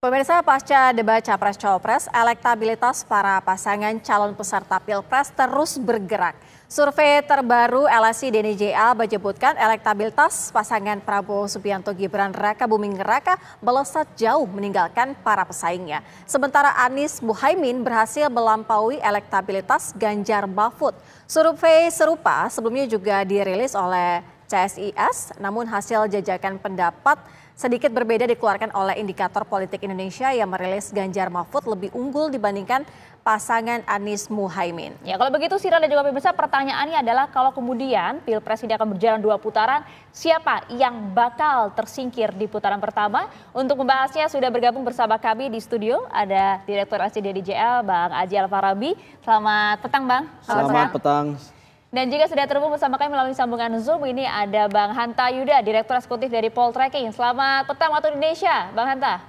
Pemirsa, pasca debat Capres-Cawapres, elektabilitas para pasangan calon peserta Pilpres terus bergerak. Survei terbaru LSI DNJA menyebutkan elektabilitas pasangan Prabowo Subianto Gibran Raka Buming Raka melesat jauh meninggalkan para pesaingnya. Sementara Anies Muhaimin berhasil melampaui elektabilitas Ganjar Mahfud. Survei serupa sebelumnya juga dirilis oleh CSIS, namun hasil jajakan pendapat sedikit berbeda dikeluarkan oleh Indikator Politik Indonesia yang merilis Ganjar Mahfud lebih unggul dibandingkan pasangan Anies Muhaimin. Ya, kalau begitu Sira dan juga pemirsa, pertanyaannya adalah kalau kemudian Pilpres ini akan berjalan 2 putaran, siapa yang bakal tersingkir di putaran pertama? Untuk membahasnya sudah bergabung bersama kami di studio ada Direktur LSI DNJA Bang Aji Alfarabi. Selamat petang Bang. Selamat petang. Dan juga sudah terhubung bersama kami melalui sambungan Zoom, ini ada Bang Hanta Yuda, Direktur Eksekutif dari Poltreking. Selamat petang waktu Indonesia, Bang Hanta.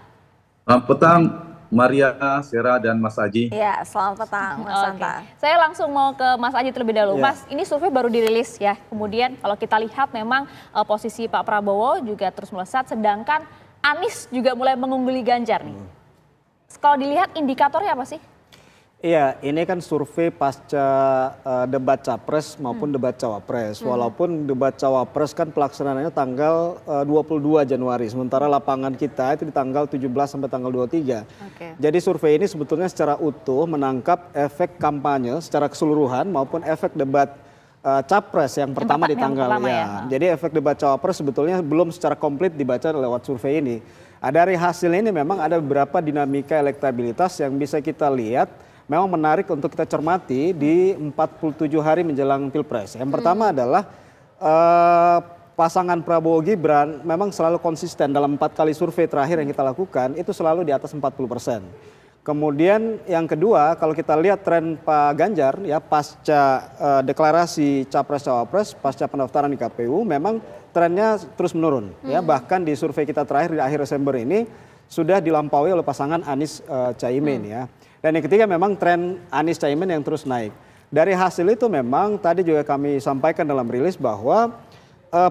Selamat petang, Maria, Sera, dan Mas Aji. Ya, selamat petang, Mas Hanta. Saya langsung mau ke Mas Aji terlebih dahulu. Mas, ini survei baru dirilis ya. Kemudian kalau kita lihat memang posisi Pak Prabowo juga terus melesat, sedangkan Anies juga mulai mengungguli Ganjar nih. Kalau dilihat indikatornya apa sih? Iya, ini kan survei pasca debat Capres maupun debat Cawapres. Walaupun debat Cawapres kan pelaksanaannya tanggal 22 Januari. Sementara lapangan kita itu di tanggal 17 sampai tanggal 23. Jadi survei ini sebetulnya secara utuh menangkap efek kampanye secara keseluruhan maupun efek debat Capres yang pertama di tanggal ya. Jadi efek debat Cawapres sebetulnya belum secara komplit dibaca lewat survei ini. Dari hasil ini memang ada beberapa dinamika elektabilitas yang bisa kita lihat memang menarik untuk kita cermati di 47 hari menjelang Pilpres. Yang pertama adalah pasangan Prabowo Gibran memang selalu konsisten dalam 4 kali survei terakhir yang kita lakukan itu selalu di atas 40%. Kemudian yang kedua, kalau kita lihat tren Pak Ganjar ya pasca deklarasi Capres-Cawapres, pasca pendaftaran di KPU memang trennya terus menurun ya, bahkan di survei kita terakhir di akhir Desember ini sudah dilampaui oleh pasangan Anies Caimin ya. Dan yang ketiga memang tren Anies Caimin yang terus naik. Dari hasil itu memang tadi juga kami sampaikan dalam rilis bahwa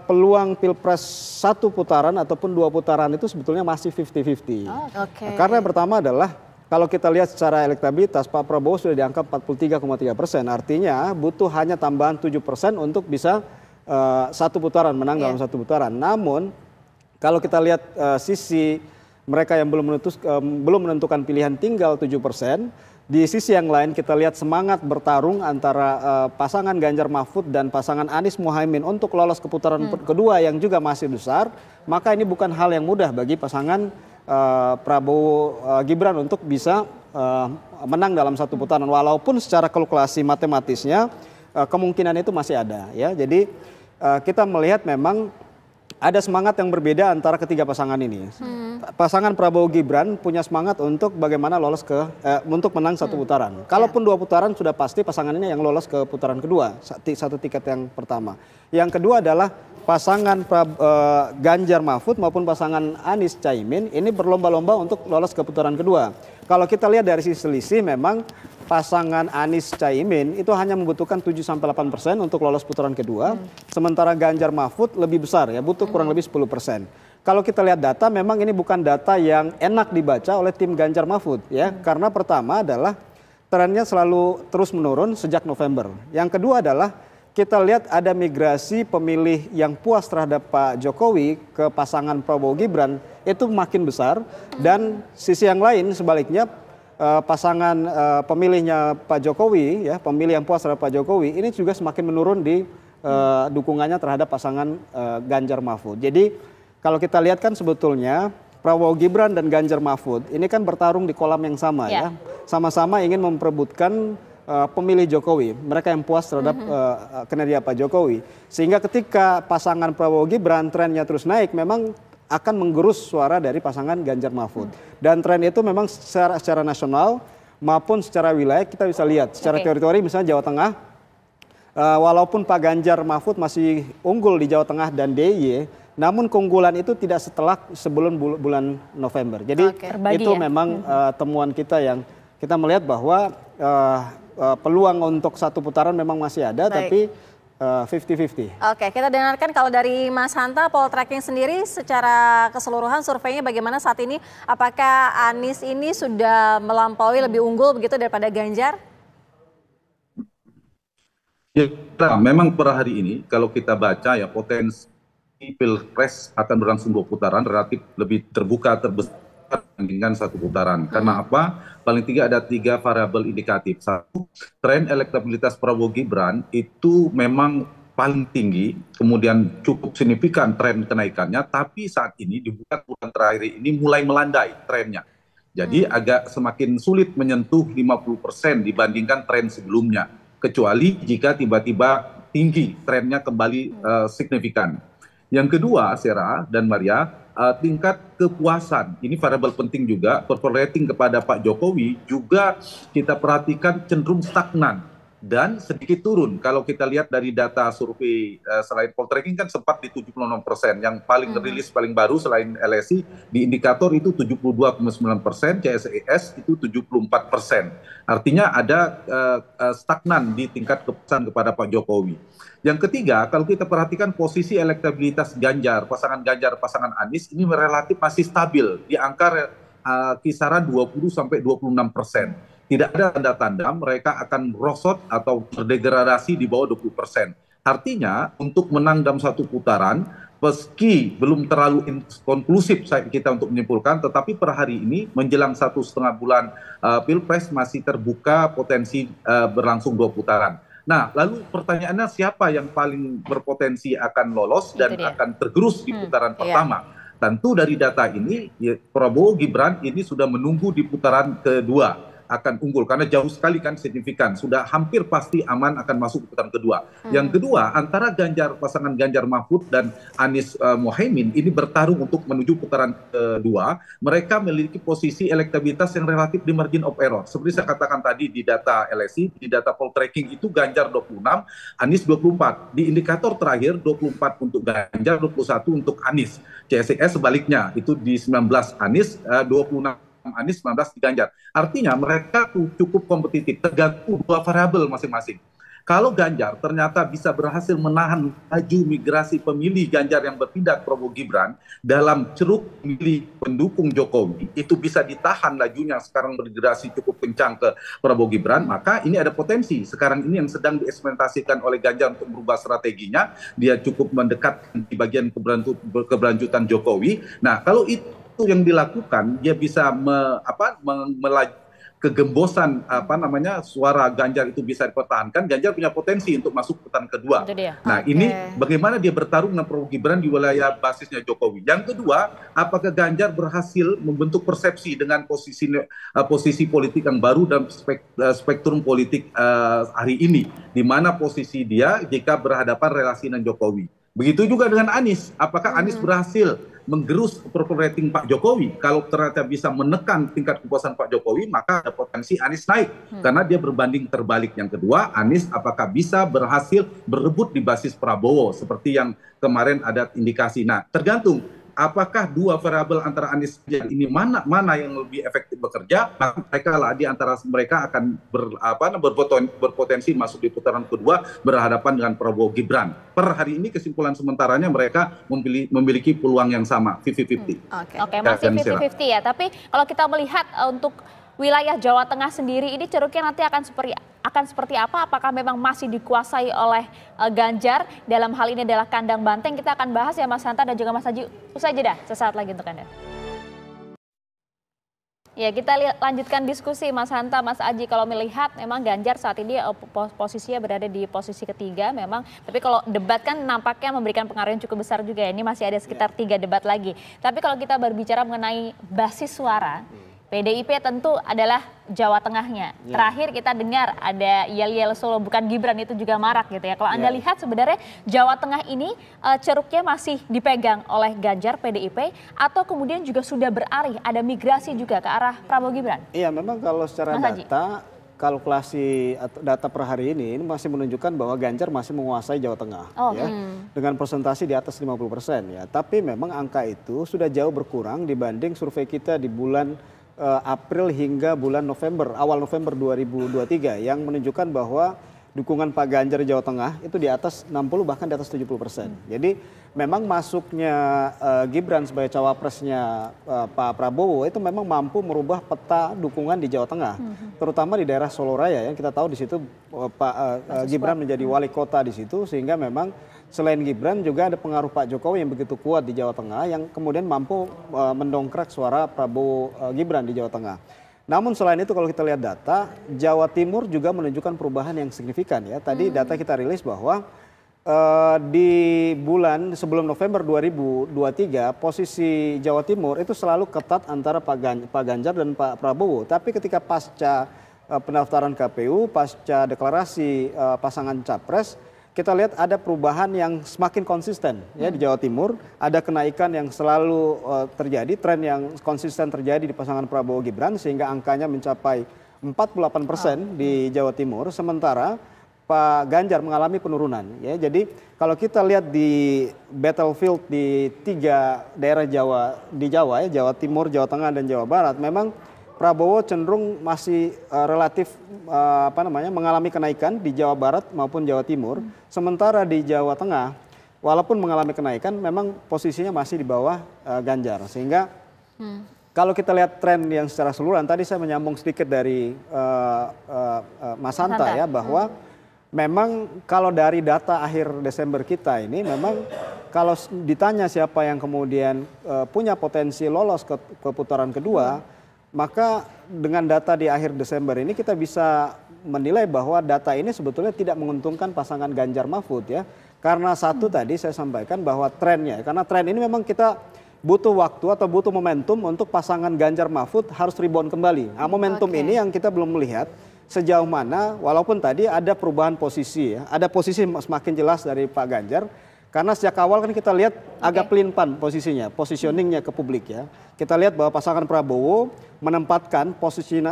peluang Pilpres 1 putaran ataupun 2 putaran itu sebetulnya masih 50-50. Karena yang pertama adalah kalau kita lihat secara elektabilitas Pak Prabowo sudah di angka 43,3%. Artinya butuh hanya tambahan 7% untuk bisa 1 putaran, menang dalam 1 putaran. Namun kalau kita lihat sisi mereka yang belum menentukan pilihan tinggal 7%. Di sisi yang lain kita lihat semangat bertarung antara pasangan Ganjar Mahfud dan pasangan Anies Muhaimin untuk lolos ke putaran kedua yang juga masih besar. Maka ini bukan hal yang mudah bagi pasangan Prabowo Gibran untuk bisa menang dalam 1 putaran. Walaupun secara kalkulasi matematisnya kemungkinan itu masih ada ya. Jadi kita melihat memang ada semangat yang berbeda antara ketiga pasangan ini. Pasangan Prabowo Gibran punya semangat untuk bagaimana lolos untuk menang 1 putaran. Kalaupun 2 putaran sudah pasti pasangan ini yang lolos ke putaran kedua, 1 tiket yang pertama. Yang kedua adalah pasangan Ganjar Mahfud maupun pasangan Anies Caimin ini berlomba-lomba untuk lolos ke putaran kedua. Kalau kita lihat dari sisi selisih memang pasangan Anies Caimin itu hanya membutuhkan 7-8% untuk lolos putaran kedua. Sementara Ganjar Mahfud lebih besar ya, butuh kurang lebih 10%. Kalau kita lihat data memang ini bukan data yang enak dibaca oleh tim Ganjar Mahfud ya. Karena pertama adalah trennya selalu terus menurun sejak November. Yang kedua adalah kita lihat ada migrasi pemilih yang puas terhadap Pak Jokowi ke pasangan Prabowo Gibran itu makin besar. Dan sisi yang lain sebaliknya pasangan pemilihnya Pak Jokowi ya, pemilih yang puas terhadap Pak Jokowi ini juga semakin menurun di dukungannya terhadap pasangan Ganjar Mahfud. Jadi kalau kita lihat kan sebetulnya Prabowo Gibran dan Ganjar Mahfud ini kan bertarung di kolam yang sama ya. Sama-sama ingin memperebutkan pemilih Jokowi, mereka yang puas terhadap kinerja Pak Jokowi. Sehingga ketika pasangan Prabowo Gibran trennya terus naik memang akan menggerus suara dari pasangan Ganjar Mahfud. Dan tren itu memang secara nasional maupun secara wilayah kita bisa lihat. Secara teritori misalnya Jawa Tengah, walaupun Pak Ganjar Mahfud masih unggul di Jawa Tengah dan DIY, namun keunggulan itu tidak sebelum bulan November. Jadi itu memang temuan kita yang kita melihat bahwa peluang untuk 1 putaran memang masih ada, tapi 50-50. Oke, kita dengarkan kalau dari Mas Hanta, poltreking sendiri secara keseluruhan surveinya bagaimana saat ini? Apakah Anies ini sudah melampaui lebih unggul begitu daripada Ganjar? Ya, memang per hari ini kalau kita baca ya potensi pilpres akan berlangsung 2 putaran relatif lebih terbuka terbesar dibandingkan 1 putaran. Karena apa? Paling tidak ada 3 variabel indikatif. 1, tren elektabilitas Prabowo Gibran itu memang paling tinggi, kemudian cukup signifikan tren kenaikannya, tapi saat ini di bulan terakhir ini mulai melandai trennya. Jadi agak semakin sulit menyentuh 50% dibandingkan tren sebelumnya, kecuali jika tiba-tiba tinggi trennya kembali signifikan. Yang kedua, Sera dan Maria, tingkat kepuasan, ini variabel penting juga, approval rating kepada Pak Jokowi juga kita perhatikan cenderung stagnan dan sedikit turun. Kalau kita lihat dari data survei selain poltreking kan sempat di 76%, yang paling rilis paling baru selain LSI di indikator itu 72,9%, CSIS itu 74%. Artinya ada stagnan di tingkat kepuasan kepada Pak Jokowi. Yang ketiga, kalau kita perhatikan posisi elektabilitas Ganjar, pasangan Ganjar, pasangan Anies ini relatif masih stabil di angka kisaran 20-26%. Tidak ada tanda-tanda mereka akan merosot atau terdegradasi di bawah 20%. Artinya untuk menang dalam 1 putaran, meski belum terlalu konklusif kita untuk menyimpulkan, tetapi per hari ini menjelang 1,5 bulan Pilpres masih terbuka potensi berlangsung 2 putaran. Nah, lalu pertanyaannya siapa yang paling berpotensi akan lolos dan akan tergerus di putaran pertama? Tentu dari data ini, Prabowo Gibran ini sudah menunggu di putaran kedua akan unggul karena jauh sekali kan signifikan, sudah hampir pasti aman akan masuk ke putaran kedua. Yang kedua, antara pasangan Ganjar Mahfud dan Anies Mohaimin ini bertarung untuk menuju putaran kedua. Mereka memiliki posisi elektabilitas yang relatif di margin of error. Seperti saya katakan tadi di data LSI, di data poltreking itu Ganjar 26, Anies 24. Di indikator terakhir 24 untuk Ganjar, 21 untuk Anies. CSIS sebaliknya, itu di 19 Anies, 26 Anies, 19 di Ganjar. Artinya mereka cukup kompetitif, tergantung 2 variabel masing-masing. Kalau Ganjar ternyata bisa berhasil menahan laju migrasi pemilih Ganjar yang berpindah ke Prabowo Gibran dalam ceruk pemilih pendukung Jokowi, itu bisa ditahan lajunya sekarang bermigrasi cukup kencang ke Prabowo Gibran, maka ini ada potensi. Sekarang ini yang sedang dieksperimentasikan oleh Ganjar untuk merubah strateginya, dia cukup mendekat di bagian keberlanjutan Jokowi. Nah, kalau itu yang dilakukan, dia bisa kegembosan suara Ganjar itu bisa dipertahankan. Ganjar punya potensi untuk masuk ke putaran kedua. Nah, ini bagaimana dia bertarung dengan Prabowo Gibran di wilayah basisnya Jokowi. Yang kedua, apakah Ganjar berhasil membentuk persepsi dengan posisi politik yang baru dan spektrum politik hari ini, di mana posisi dia jika berhadapan relasi dengan Jokowi. Begitu juga dengan Anies. Apakah Anies berhasil menggerus approval rating Pak Jokowi? Kalau ternyata bisa menekan tingkat kepuasan Pak Jokowi, maka ada potensi Anies naik. Karena dia berbanding terbalik. Yang kedua, Anies apakah bisa berhasil berebut di basis Prabowo, seperti yang kemarin ada indikasi. Nah, tergantung apakah 2 variabel antara Anies dan ini mana yang lebih efektif bekerja, maka mereka lah di antara mereka akan berpotensi masuk di putaran kedua berhadapan dengan Prabowo Gibran. Per hari ini kesimpulan sementaranya mereka memiliki peluang yang sama, 50-50. Oke, masih 50-50 ya. Tapi kalau kita melihat untuk wilayah Jawa Tengah sendiri ini ceruknya nanti akan seperti apa? Apakah memang masih dikuasai oleh Ganjar? Dalam hal ini adalah kandang banteng. Kita akan bahas ya Mas Hanta dan juga Mas Haji. Usai jeda sesaat lagi untuk Anda. Ya, kita lanjutkan diskusi Mas Hanta, Mas Aji. Kalau melihat memang Ganjar saat ini posisinya berada di posisi ketiga memang. Tapi kalau debat kan nampaknya memberikan pengaruh yang cukup besar juga ya. Ini masih ada sekitar 3 debat lagi. Tapi kalau kita berbicara mengenai basis suara, PDIP tentu adalah Jawa Tengahnya. Terakhir kita dengar ada yel-yel Solo bukan Gibran, itu juga marak gitu ya. Kalau Anda lihat sebenarnya Jawa Tengah ini ceruknya masih dipegang oleh Ganjar PDIP atau kemudian juga sudah beralih, ada migrasi juga ke arah Prabowo Gibran? Iya, memang kalau secara data, kalkulasi data per hari ini masih menunjukkan bahwa Ganjar masih menguasai Jawa Tengah ya, dengan persentase di atas 50% ya. Tapi memang angka itu sudah jauh berkurang dibanding survei kita di bulan April hingga bulan November, awal November 2023 yang menunjukkan bahwa dukungan Pak Ganjar di Jawa Tengah itu di atas 60 bahkan di atas 70%. Jadi memang masuknya Gibran sebagai cawapresnya Pak Prabowo itu memang mampu merubah peta dukungan di Jawa Tengah, terutama di daerah Solo Raya yang kita tahu di situ Gibran menjadi wali kota di situ, sehingga memang selain Gibran juga ada pengaruh Pak Jokowi yang begitu kuat di Jawa Tengah yang kemudian mampu mendongkrak suara Prabowo Gibran di Jawa Tengah. Namun selain itu kalau kita lihat data, Jawa Timur juga menunjukkan perubahan yang signifikan ya. Tadi data kita rilis bahwa di bulan sebelum November 2023 posisi Jawa Timur itu selalu ketat antara Pak Ganjar dan Pak Prabowo. Tapi ketika pasca pendaftaran KPU, pasca deklarasi pasangan capres, kita lihat ada perubahan yang semakin konsisten ya di Jawa Timur, ada kenaikan yang selalu terjadi, tren yang konsisten terjadi di pasangan Prabowo Gibran sehingga angkanya mencapai 48% di Jawa Timur, sementara Pak Ganjar mengalami penurunan ya. Jadi kalau kita lihat di battlefield di 3 daerah Jawa ya, Jawa Timur, Jawa Tengah dan Jawa Barat, memang Prabowo cenderung masih relatif mengalami kenaikan di Jawa Barat maupun Jawa Timur. Sementara di Jawa Tengah, walaupun mengalami kenaikan, memang posisinya masih di bawah Ganjar. Sehingga kalau kita lihat tren yang secara keseluruhan, tadi saya menyambung sedikit dari Mas Hanta ya, bahwa memang kalau dari data akhir Desember kita ini, memang kalau ditanya siapa yang kemudian punya potensi lolos ke putaran kedua, maka dengan data di akhir Desember ini kita bisa menilai bahwa data ini sebetulnya tidak menguntungkan pasangan Ganjar Mahfud ya. Karena satu tadi saya sampaikan bahwa trennya, karena tren ini memang kita butuh waktu atau butuh momentum untuk pasangan Ganjar Mahfud harus rebound kembali. Nah, momentum ini yang kita belum melihat sejauh mana, walaupun tadi ada perubahan posisi ya, ada posisi semakin jelas dari Pak Ganjar. Karena sejak awal kan kita lihat agak pelin-pan posisinya, positioningnya ke publik ya. Kita lihat bahwa pasangan Prabowo menempatkan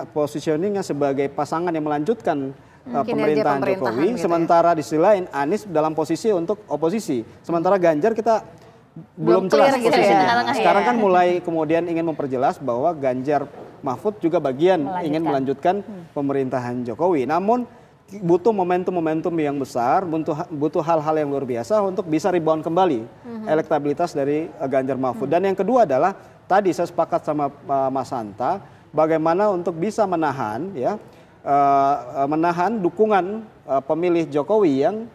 positioningnya sebagai pasangan yang melanjutkan pemerintahan Jokowi. Gitu sementara di sisi lain Anies dalam posisi untuk oposisi. Sementara Ganjar kita belum jelas posisinya. Ya. Sekarang kan mulai kemudian ingin memperjelas bahwa Ganjar Mahfud juga bagian ingin melanjutkan pemerintahan Jokowi. Namun butuh momentum-momentum yang besar, butuh hal-hal yang luar biasa untuk bisa rebound kembali elektabilitas dari Ganjar Mahfud. Dan yang kedua adalah tadi saya sepakat sama Mas Hanta, bagaimana untuk bisa menahan ya menahan dukungan pemilih Jokowi yang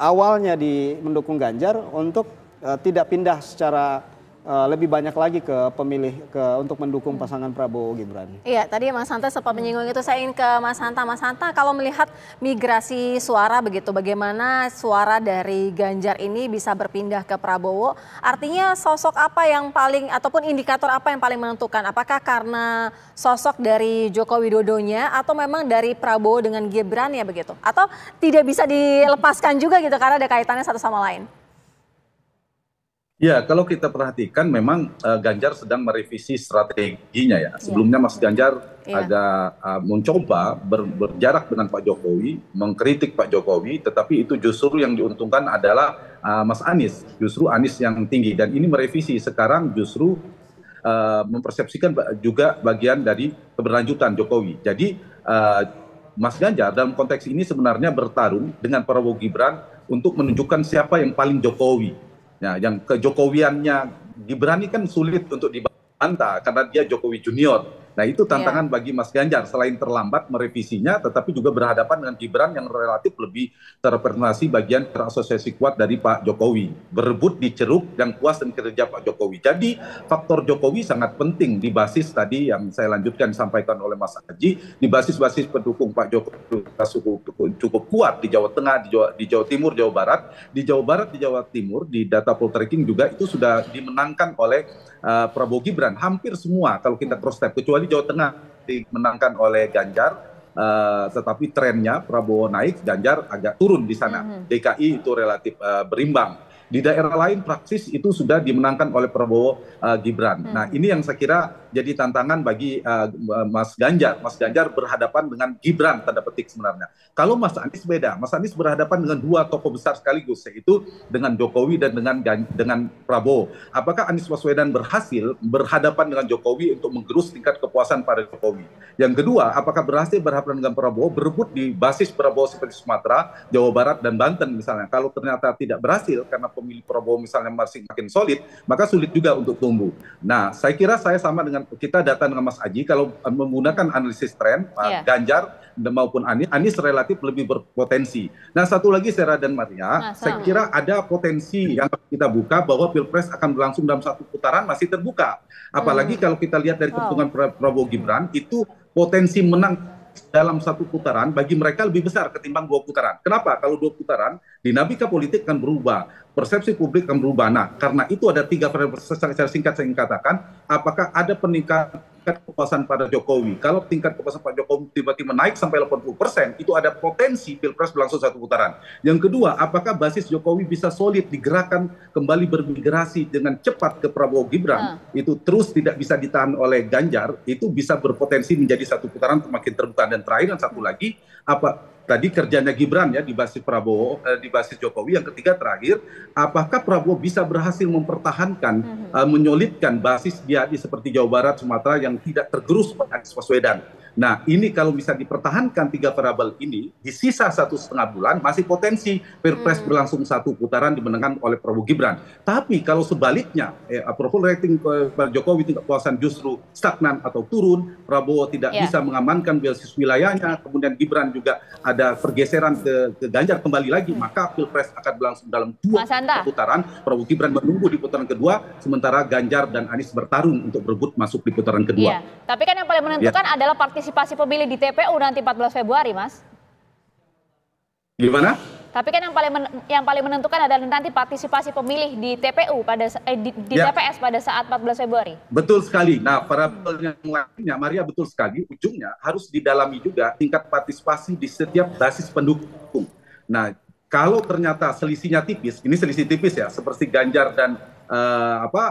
awalnya mendukung Ganjar untuk tidak pindah secara lebih banyak lagi ke pemilih untuk mendukung pasangan Prabowo Gibran. Iya, tadi Mas Hanta sempat menyinggung itu. Saya ingin ke Mas Hanta. Mas Hanta, kalau melihat migrasi suara begitu, bagaimana suara dari Ganjar ini bisa berpindah ke Prabowo? Artinya sosok apa yang paling ataupun indikator apa yang paling menentukan? Apakah karena sosok dari Joko Widodonya atau memang dari Prabowo dengan Gibran ya begitu? Atau tidak bisa dilepaskan juga gitu karena ada kaitannya satu sama lain? Ya, kalau kita perhatikan memang Ganjar sedang merevisi strateginya ya. Sebelumnya Mas Ganjar agak mencoba berjarak dengan Pak Jokowi, mengkritik Pak Jokowi, tetapi itu justru yang diuntungkan adalah Mas Anies, justru Anies yang tinggi. Dan ini merevisi sekarang justru mempersepsikan juga bagian dari keberlanjutan Jokowi. Jadi Mas Ganjar dalam konteks ini sebenarnya bertarung dengan Prabowo Gibran untuk menunjukkan siapa yang paling Jokowi. Nah, yang kejokowiannya Gibran ini kan sulit untuk dibantah karena dia Jokowi Junior. Nah, itu tantangan bagi Mas Ganjar selain terlambat merevisinya, tetapi juga berhadapan dengan Gibran yang relatif lebih terrepresentasi bagian terasosiasi kuat dari Pak Jokowi. Berebut di ceruk yang puas dan kinerja Pak Jokowi. Jadi faktor Jokowi sangat penting di basis tadi yang saya lanjutkan disampaikan oleh Mas Haji, di basis-basis pendukung Pak Jokowi cukup kuat di Jawa Tengah, di Jawa Timur, Jawa Barat. Di Jawa Barat, di Jawa Timur, di data poltreking juga itu sudah dimenangkan oleh Prabowo Gibran hampir semua kalau kita cross step, kecuali Jawa Tengah dimenangkan oleh Ganjar, tetapi trennya Prabowo naik, Ganjar agak turun di sana. DKI itu relatif berimbang. Di daerah lain praksis itu sudah dimenangkan oleh Prabowo Gibran. Nah, ini yang saya kira jadi tantangan bagi Mas Ganjar. Mas Ganjar berhadapan dengan Gibran, tanda petik sebenarnya. Kalau Mas Anies beda. Mas Anies berhadapan dengan dua tokoh besar sekaligus, yaitu dengan Jokowi dan dengan Prabowo. Apakah Anies Baswedan berhasil berhadapan dengan Jokowi untuk menggerus tingkat kepuasan pada Jokowi? Yang kedua, apakah berhasil berhadapan dengan Prabowo berebut di basis Prabowo seperti Sumatera, Jawa Barat, dan Banten misalnya? Kalau ternyata tidak berhasil karena pemilih Prabowo misalnya masih makin solid, maka sulit juga untuk tumbuh. Nah, saya kira saya sama dengan kita data dengan Mas Aji, kalau menggunakan analisis tren, Ganjar maupun Anies relatif lebih berpotensi. Nah, satu lagi Sarah dan Maria, saya kira ada potensi yang kita buka bahwa Pilpres akan berlangsung dalam satu putaran masih terbuka. Apalagi kalau kita lihat dari perhitungan Prabowo Gibran, itu potensi menang dalam satu putaran bagi mereka lebih besar ketimbang 2 putaran. Kenapa? Kalau 2 putaran, dinamika politik akan berubah, persepsi publik akan berubah. Nah, karena itu ada 3 variabel. Secara singkat saya ingin katakan, apakah ada peningkatan kepuasan pada Jokowi? Kalau tingkat kepuasan Pak Jokowi tiba-tiba naik sampai 80%, itu ada potensi Pilpres berlangsung satu putaran. Yang kedua, apakah basis Jokowi bisa solid digerakkan kembali bermigrasi dengan cepat ke Prabowo Gibran, itu terus tidak bisa ditahan oleh Ganjar, itu bisa berpotensi menjadi satu putaran makin terbuka. Dan terakhir, dan satu lagi, tadi kerjanya Gibran ya di basis Prabowo, di basis Jokowi. Yang ketiga terakhir, apakah Prabowo bisa berhasil mempertahankan, menyolidkan basis dia di seperti Jawa Barat, Sumatera yang tidak tergerus oleh Anies Baswedan. Nah, ini kalau bisa dipertahankan 3 variabel ini, di sisa 1,5 bulan masih potensi Pilpres berlangsung satu putaran dimenangkan oleh Prabowo Gibran. Tapi kalau sebaliknya, approval rating Pak Jokowi tingkat kepuasan justru stagnan atau turun, Prabowo tidak bisa mengamankan basis wilayahnya, kemudian Gibran juga ada pergeseran ke Ganjar kembali lagi, maka Pilpres akan berlangsung dalam 2 putaran. Prabowo Gibran menunggu di putaran kedua, sementara Ganjar dan Anies bertarung untuk berebut masuk di putaran kedua. Tapi kan yang paling menentukan adalah partisipasi pemilih di TPU nanti 14 Februari, Mas. Gimana? Tapi kan yang paling menentukan adalah nanti partisipasi pemilih di TPU di TPS pada saat 14 Februari. Betul sekali. Nah, variabel yang lainnya, Maria, betul sekali. Ujungnya harus didalami juga tingkat partisipasi di setiap basis pendukung. Nah, kalau ternyata selisihnya tipis, ini selisih tipis ya, seperti Ganjar dan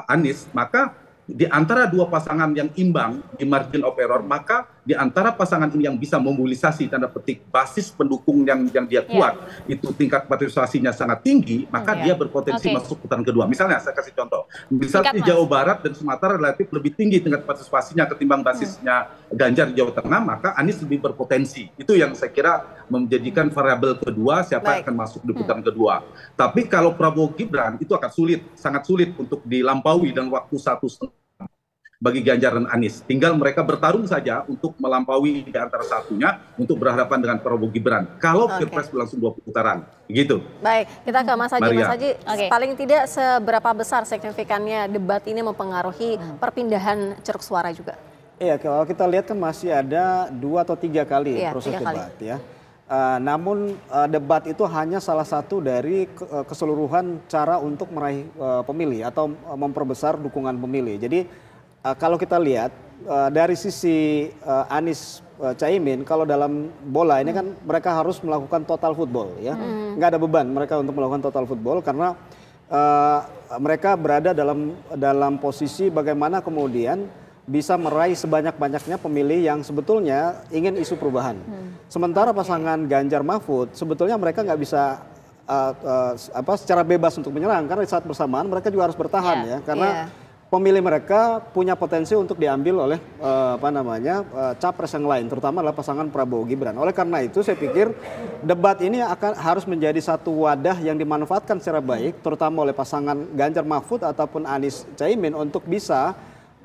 Anies, maka di antara 2 pasangan yang imbang di margin of error, maka di antara pasangan ini yang bisa memobilisasi tanda petik basis pendukung yang dia kuat, itu tingkat partisipasinya sangat tinggi, maka dia berpotensi masuk putaran kedua. Misalnya saya kasih contoh, misalnya di Jawa Barat dan Sumatera relatif lebih tinggi tingkat partisipasinya ketimbang basisnya Ganjar di Jawa Tengah, maka Anies lebih berpotensi. Itu yang saya kira menjadikan variabel kedua siapa yang akan masuk di putaran kedua. Tapi kalau Prabowo Gibran itu akan sulit, sangat sulit untuk dilampaui dalam waktu 1,5 bagi Ganjar dan Anies. Tinggal mereka bertarung saja untuk melampaui di antara satunya untuk berhadapan dengan Prabowo Gibran. Kalau Pilpres berlangsung 2 putaran, gitu. Baik, kita ke Mas Haji. Mas Haji, paling tidak seberapa besar signifikannya debat ini mempengaruhi perpindahan ceruk suara juga? Iya, kalau kita lihat kan masih ada 2 atau 3 kali proses debat ya. Namun debat itu hanya salah satu dari keseluruhan cara untuk meraih pemilih atau memperbesar dukungan pemilih. Jadi kalau kita lihat dari sisi Anies Caimin, kalau dalam bola ini kan mereka harus melakukan total football ya, nggak ada beban mereka untuk melakukan total football karena mereka berada dalam posisi bagaimana kemudian bisa meraih sebanyak-banyaknya pemilih yang sebetulnya ingin isu perubahan. Sementara pasangan Ganjar Mahfud sebetulnya mereka nggak bisa secara bebas untuk menyerang karena di saat bersamaan mereka juga harus bertahan ya karena pemilih mereka punya potensi untuk diambil oleh capres yang lain, terutama adalah pasangan Prabowo Gibran. Oleh karena itu saya pikir debat ini harus menjadi satu wadah yang dimanfaatkan secara baik, terutama oleh pasangan Ganjar Mahfud ataupun Anies Caimin untuk bisa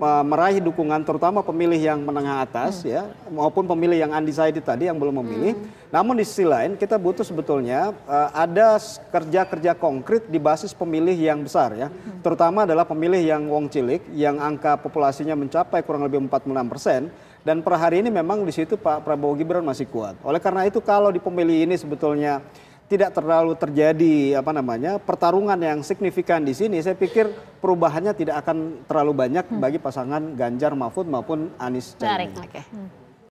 meraih dukungan terutama pemilih yang menengah atas ya maupun pemilih yang undecided tadi yang belum memilih. Namun di sisi lain kita butuh sebetulnya ada kerja-kerja konkret di basis pemilih yang besar ya. Terutama adalah pemilih yang wong cilik yang angka populasinya mencapai kurang lebih 46%. Dan per hari ini memang di situ Pak Prabowo Gibran masih kuat. Oleh karena itu kalau di pemilih ini sebetulnya tidak terlalu terjadi pertarungan yang signifikan di sini, saya pikir perubahannya tidak akan terlalu banyak bagi pasangan Ganjar Mahfud maupun Anies Caimin.